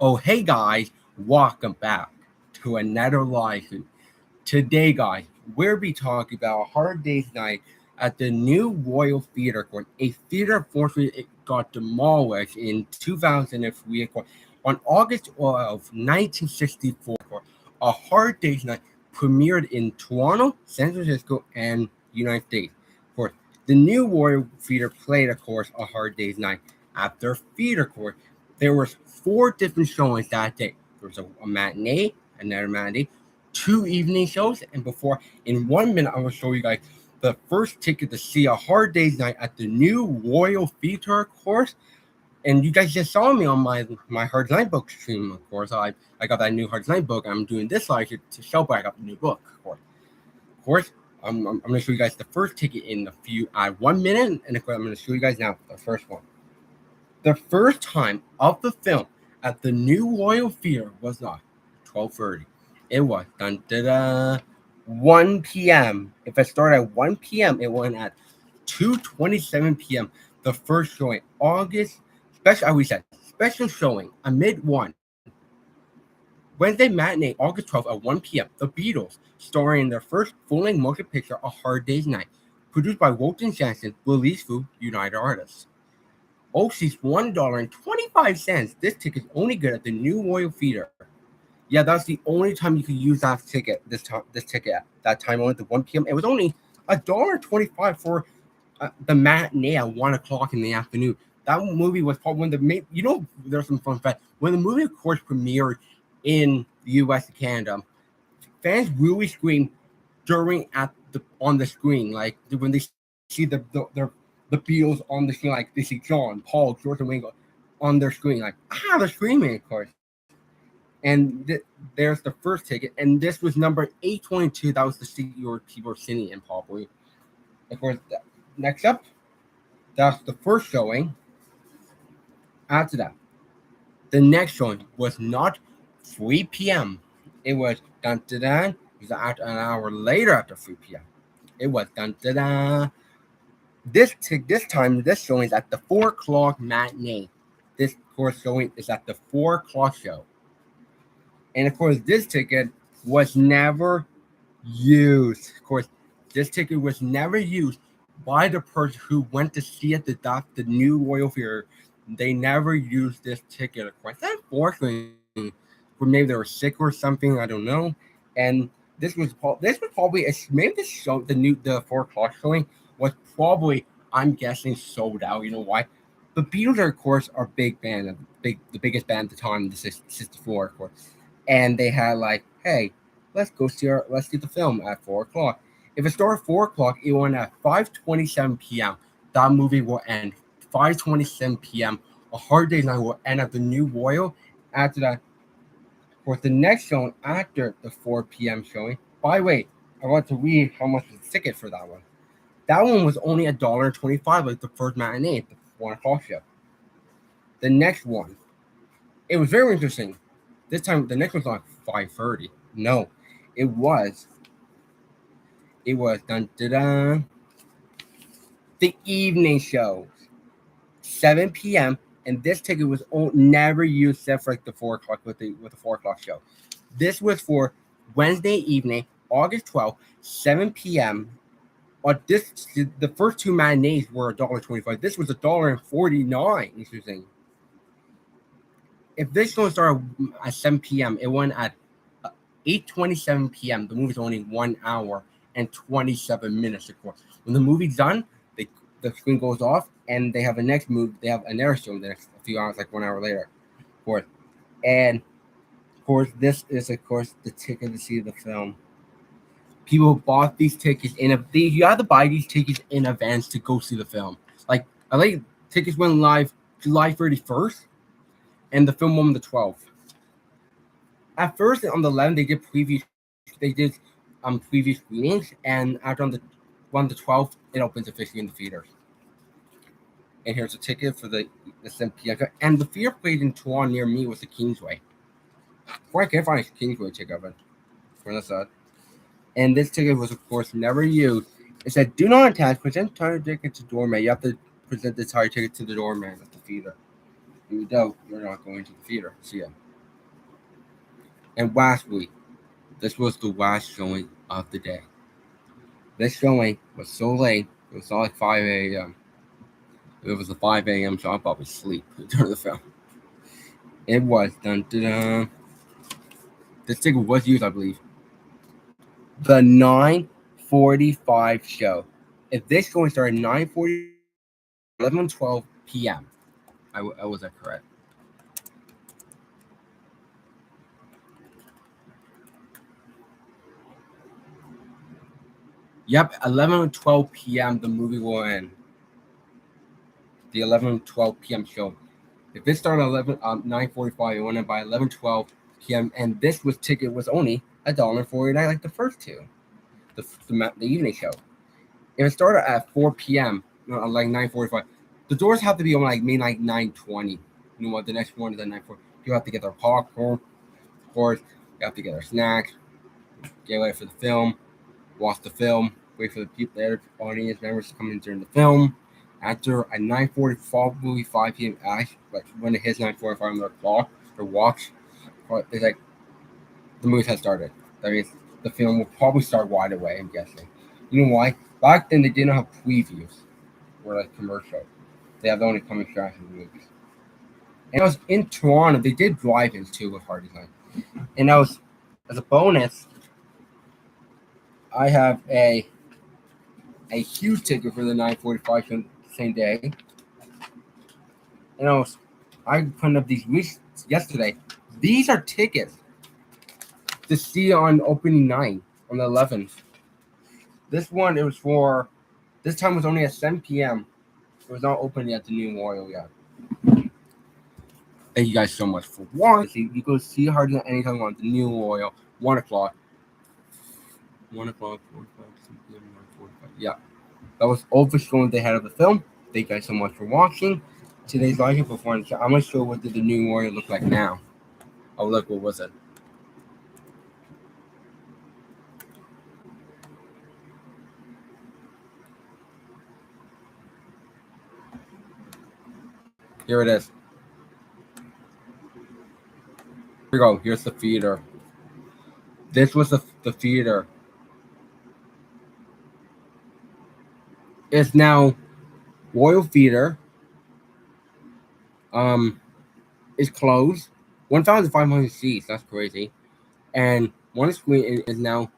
Oh, hey guys, welcome back to another live stream. Today, guys, we'll be talking about a hard day's night at the new Royal Theatre Court. A theater, unfortunately, it got demolished in 2003 on August 12, 1964. A hard day's night premiered in Toronto, San Francisco, and United States. Of course, the new Royal Theatre played, of course, a hard day's night at their theater court. There was four different showings that day. There was a matinee, another matinee, two evening shows, and before, in 1 minute, I will show you guys the first ticket to see a hard day's night at the new Royal Theatre course. And you guys just saw me on my Hard Night book stream, of course. I got that new Hard Night book. I'm doing this live to show I got the new book, of course. I'm going to show you guys the first ticket in a few 1 minute, and of course, I'm going to show you guys now the first one. The first time of the film at the new Royal Theatre was not 12:30. It was 1 p.m. If it started at 1 p.m., it went at 2:27 p.m. The first showing, special showing, amid one. Wednesday matinee, August 12th at 1 p.m. The Beatles, starring in their first full-length motion picture, A Hard Day's Night, produced by Walton Jansen, Willis Fu, United Artists. OC's $1.25. This ticket is only good at the new Royal Theatre. Yeah, that's the only time you could use that ticket. This ticket at that time, only at 1 p.m. It was only $1.25 for the matinee at 1 o'clock in the afternoon. That movie was probably one of the main. There's some fun fact. When the movie, of course, premiered in the U.S. and Canada, fans really screamed on the screen, like when they see the Beatles on the screen, like they see John, Paul, George, and Ringo on their screen, like they're screaming, of course. And there's the first ticket, and this was number 822. That was the seat people were sitting in, probably. Of course, next up, that's the first showing. After that, the next showing was not 3 p.m. It was It was at an hour later after 3 p.m. It was This time, this showing is at the 4 o'clock matinee. This course showing is at the 4 o'clock show. And of course, this ticket was never used. Of course, this ticket was never used by the person who went to see it, the new Royal Theatre. They never used this ticket, of course. Unfortunately, or maybe they were sick or something. I don't know. And this was probably maybe this show, the 4 o'clock showing was probably, I'm guessing, sold out. You know why? The Beatles, of course, are the biggest band at the time, the 64, of course. And they had like, hey, let's see the film at 4 o'clock. If it started at 4 o'clock, it went at 5:27 p.m. That movie will end 5:27 p.m. A Hard Day's Night will end at the new Royal. After that, for the next showing after the 4 p.m. showing. By the way, I want to read how much was the ticket for that one. That one was only $1.25, like the first matinee at the 1 o'clock show. The next one, it was very interesting. This time, the next one's not 5:30. No, it was the evening show, 7 p.m. And this ticket was never used except for like the 4 o'clock with the 4 o'clock show. This was for Wednesday evening, August 12th, 7 p.m. The first two matinees were $1.25. This was $1.49. Interesting. If this show started at 7 p.m., it went at 8:27 p.m. The movie's only 1 hour and 27 minutes, of course. When the movie's done, the screen goes off, and they have a next movie. They have another show the next few hours, like 1 hour later, of course. And of course, this is the ticket to see the film. People bought these tickets you have to buy these tickets in advance to go see the film. Like tickets went live July 31st, and the film on the 12th. At first, on the 11th, they did preview screenings, and after on the 12th, it opens officially in the theaters. And here's a ticket for the 7 p.m. And the theater played in Toronto near me was the Kingsway. Before I can't find a Kingsway ticket, but for this side. And this ticket was, of course, never used. It said, do not attach, present entire ticket to doorman. You have to present the entire ticket to the doorman at the theater. If you don't, you're not going to the theater. See ya. And last week, this was the last showing of the day. This showing was so late, it was not like 5 a.m. It was a 5 a.m. so I'll probably sleep during the film. It was dun dun dun. This ticket was used, I believe. The 9:45 show. If this showing started 9:40, 11:12 p.m. I was that correct? Yep, 11:12 p.m. the movie will end. The 11:12 p.m. show. If it started 9:45, it went in by 11:12 p.m. And this ticket was only $1.49 like the first two, the evening show. If it started at 4 p.m., like 9:45, the doors have to be on like maybe like 9:20. You know what? The next one is at 9:40. You have to get their popcorn, of course. You have to get their snacks, get ready for the film, watch the film, wait for the people, the other audience members to come in during the film. After at 9:45, movie 5 p.m. like when it hits 9:45 on their clock or watch, it's like the movie has started. That means the film will probably start right away. I'm guessing. You know why? Back then they didn't have previews or like commercial. They have only coming attractions movies. And I was in Toronto. They did drive-ins too with Hard Design. And I was, as a bonus, I have a huge ticket for the 9:45 show the same day. And I put up these weeks yesterday. These are tickets to see on opening night on the 11th. This one, it was for, this time was only at 7 p.m. It was not open yet, the new Royal yet. Thank you guys so much for watching. You go see Hard Design anytime you want. The new Royal, 1 o'clock. 1 o'clock, 45, 2 p.m., 1:45. Yeah. That was all the showing they had of the film. Thank you guys so much for watching today's live performance. I'm going to show what did the new Warrior look like now. Oh, look, what was it? Here it is. Here we go. Here's the theater. This was the theater. It's now Royal Theater. Is closed. 1,500 seats. That's crazy. And one screen is now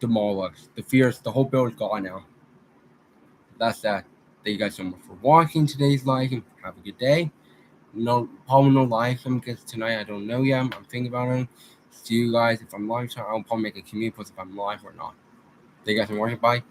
demolished. The whole building's gone now. That's that. Thank you guys so much for watching today's live. Have a good day. Probably no live stream because tonight I don't know yet. I'm thinking about it. See you guys if I'm live. I'll probably make a community post if I'm live or not. Thank you guys for watching. Bye.